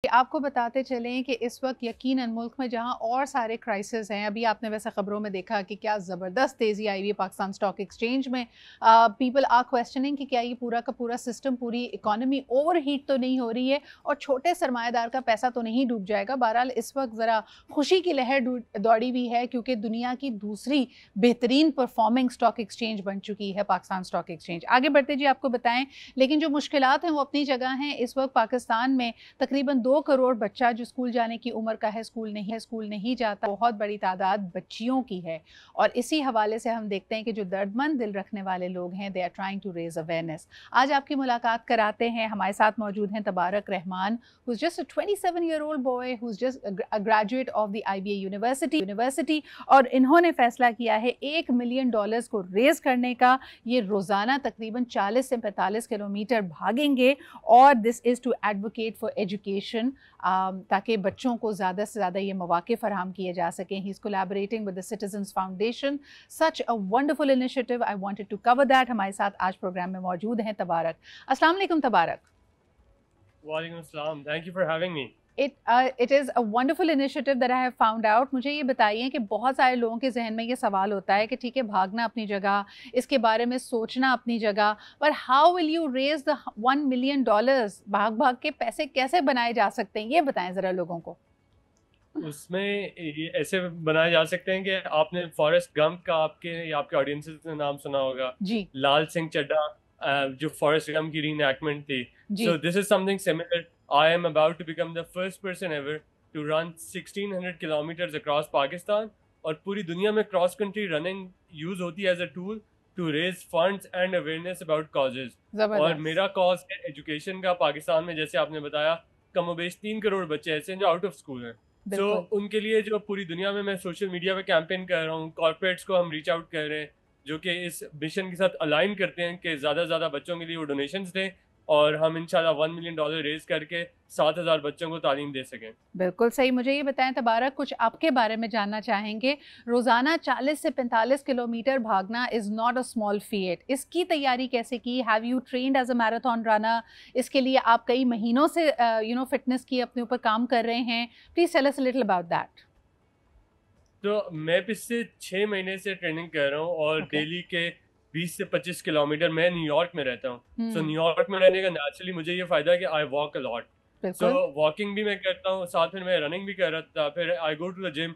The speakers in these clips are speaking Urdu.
آپ کو بتاتے چلیں کہ اس وقت یقیناً ملک میں جہاں اور سارے کرائسس ہیں، ابھی آپ نے ویسے خبروں میں دیکھا کہ کیا زبردست تیزی آئی ہوئی ہے پاکستان اسٹاک ایکسچینج میں. پیپل آر کویسچننگ کہ کیا یہ پورا کا پورا سسٹم، پوری اکانومی اوور ہیٹ تو نہیں ہو رہی ہے اور چھوٹے سرمایہ دار کا پیسہ تو نہیں ڈوب جائے گا. بہرحال اس وقت ذرا خوشی کی لہر دوڑی ہوئی ہے کیونکہ دنیا کی دوسری بہترین پرفارمنگ اسٹاک ایکسچینج بن چکی ہے پاکستان اسٹاک ایکسچینج. آگے بڑھتے جی آپ کو بتائیں، لیکن جو مشکلات ہیں وہ اپنی جگہ ہیں. اس وقت پاکستان میں تقریباً 2 کروڑ بچہ جو اسکول جانے کی عمر کا ہے اسکول نہیں جاتا. بہت بڑی تعداد بچیوں کی ہے اور اسی حوالے سے ہم دیکھتے ہیں کہ جو دردمند دل رکھنے والے لوگ ہیں they are trying to raise awareness. آج آپ کی ملاقات کراتے ہیں. ہمارے ساتھ موجود ہیں تبارک رحمان who's just a 27-year-old boy who's just a graduate of the IBA University اور انہوں نے فیصلہ کیا ہے $1 ملین کو ریز کرنے کا. یہ روزانہ تقریباً 40 سے 45 کلومیٹر بھاگیں گے اور this is to advocate for education تاکہ بچوں کو زیادہ سے زیادہ یہ مواقع فراہم کیے جا سکیں. He is collaborating with the Citizens Foundation. Such a wonderful initiative. I wanted to cover that. ہمارے ساتھ آج پروگرام میں موجود ہیں تبارک. السلام علیکم تبارک. وعلیکم السلام. Thank you for having me. It is a wonderful initiative that I have found out. مجھے یہ بتائیے کہ بہت سارے لوگوں کے ذہن میں یہ سوال ہوتا ہے کہ ٹھیک ہے بھاگنا اپنی جگہ، اس کے بارے میں سوچنا اپنی جگہ، but how will you raise the $1 million؟ بھاگ کے پیسے کیسے بنائے جا سکتے ہیں یہ بتائیں ذرا لوگوں کو. اس میں ایسے بنائے جا سکتے ہیں کہ آپ نے فارسٹ گمپ کا آپ کے آڈینس نے نام سنا ہوگا. جی. لال سنگھ چڈھا جو فارسٹ گمپ کی ری انیکٹمنٹ تھی. So this is something similar. I am about to become the first person ever to run 1600 kilometers across Pakistan اور پوری دنیا میں کراس کنٹری رننگ یوز ہوتی ہے as a tool to raise funds and awareness about causes. اور میرا کاز ہے ایجوکیشن کا. پاکستان میں جیسے آپ نے بتایا کم و بیش 3 کروڑ بچے ایسے ہیں جو آؤٹ آف اسکول ہیں. سو ان کے لیے جو پوری دنیا میں سوشل میڈیا پہ کیمپین کر رہا ہوں، کارپوریٹس کو ہم ریچ آؤٹ کر رہے ہیں جو کہ اس مشن کے ساتھ الائن کرتے ہیں کہ زیادہ سے زیادہ بچوں کے لیے وہ ڈونیشنز دیں اور ہم انشاءاللہ $1 ملین ریز کر کے 7,000 بچوں کو تعلیم دے سکیں. بالکل صحیح. مجھے یہ بتائیں تبارک، کچھ آپ کے بارے میں جاننا چاہیں گے. روزانہ 40 سے 45 کلومیٹر بھاگنا is not a small feat. اس کی تیاری کیسے کی؟ Have you trained as a marathon runner? اس کے لیے آپ کئی مہینوں سے فٹنس کی اپنے اوپر کام کر رہے ہیں. Please tell us a little about that. تو میں پچھلے 6 مہینے سے ٹریننگ کر رہا ہوں اور ڈیلی کے 20 سے 25 کلومیٹر. میں نیو یارک میں رہتا ہوں. سو نیو یارک میں رہنے کا نیچرلی مجھے یہ فائدہ ہے کہ I walk a lot. So walking بھی میں کرتا ہوں، ساتھ میں رننگ بھی کر رہا تھا. پھر آئی go to the gym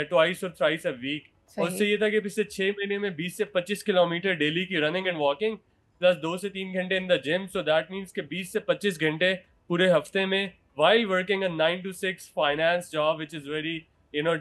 twice اور تھرائس اے ویک. اور اس سے یہ تھا کہ پچھلے 6 مہینے میں 20 سے 25 کلومیٹر ڈیلی کی رننگ اینڈ واکنگ پلس 2 سے 3 گھنٹے ان دا جم. سو دیٹ مینس کہ 20 سے 25 گھنٹے پورے ہفتے میں while working a 9 to 6 finance job which is very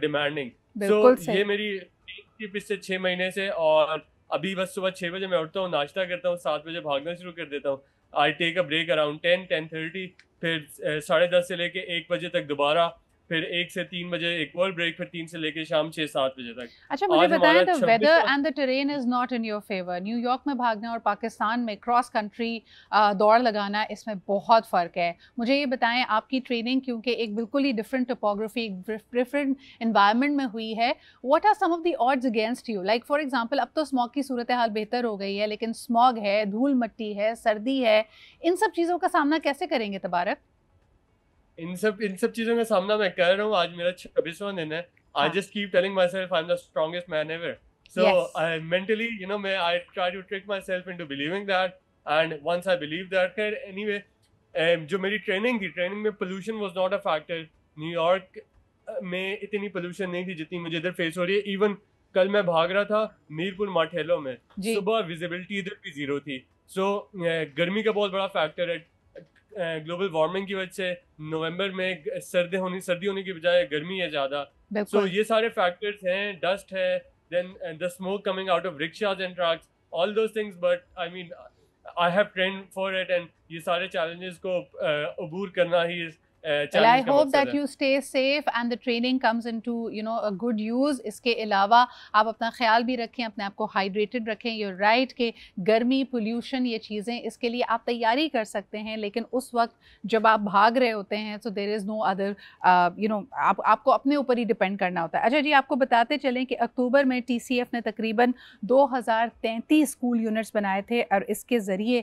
demanding. So یہ میری تھی پچھلے 6 مہینے سے. اور ابھی بس صبح 6 بجے میں اٹھتا ہوں، ناشتہ کرتا ہوں، 7 بجے بھاگنا شروع کر دیتا ہوں. آئی ٹیک اے بریک اراؤنڈ 10:30 پھر 10:30 سے لے کے 1 بجے تک دوبارہ، پھر 1 سے 3 بجے ایک اور بریک، پھر 3 سے لے کے شام 6-7 بجے تک. اچھا مجھے بتائیں تو weather and the train is not in your favour. New York میں بھاگنا اور پاکستان میں کراس کنٹری دوڑ لگانا اس میں بہت فرق ہے. مجھے یہ بتائیں آپ کی ٹریننگ کیونکہ ایک بالکل ہی ڈفرینٹ ٹوپوگرافی، ڈفرینٹ انوائرمنٹ میں ہوئی ہے. What are some of the odds against you? Like for example اب تو اسموگ کی صورتحال بہتر ہو گئی ہے لیکن اسموگ ہے، دھول مٹی ہے، سردی ہے، ان سب چیزوں کا سامنا کیسے کریں گے تبارک؟ ان سب چیزوں کا سامنا میں کر رہا ہوں. آج میرا 26واں دن ہے. I just keep telling myself I'm the strongest man ever. So I mentally, I try to trick myself into believing that. And once I believe that, anyway, جو میری ٹریننگ میں pollution was not a factor. New York میں اتنی pollution نہیں تھی جتنی مجھے ادھر فیس ہو رہی ہے. ایون کل میں بھاگ رہا تھا میرپور ماٹھیلو میں، صبح ویزیبلٹی ادھر بھی 0 تھی. سو گرمی کا بہت بڑا فیکٹر ہے. گلوبل وارمنگ کی وجہ سے نومبر میں سردی ہونے کی بجائے گرمی ہے زیادہ. سو یہ سارے فیکٹرز ہیں. ڈسٹ ہے، then the smoke coming out of rickshaws and trucks, all those things. But I mean I have trained for it and یہ سارے چیلنجز کو عبور کرنا ہی Well, I hope that you stay safe and the training comes into, a good use. اس کے علاوہ آپ اپنا خیال بھی رکھیں، اپنے آپ کو ہائیڈریٹڈ رکھیں. You're right کہ گرمی، پولیوشن، یہ چیزیں اس کے لیے آپ تیاری کر سکتے ہیں لیکن اس وقت جب آپ بھاگ رہے ہوتے ہیں so there is no other, آپ کو اپنے اوپر ہی ڈیپینڈ کرنا ہوتا ہے. اچھا جی، آپ کو بتاتے چلیں کہ اکتوبر میں TCF نے تقریباً 2033 اسکول یونٹس بنائے تھے اور اس کے ذریعے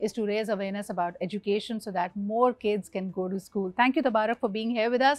is to raise awareness about education so that more kids can go to school. Thank you, Tabarak, for being here with us.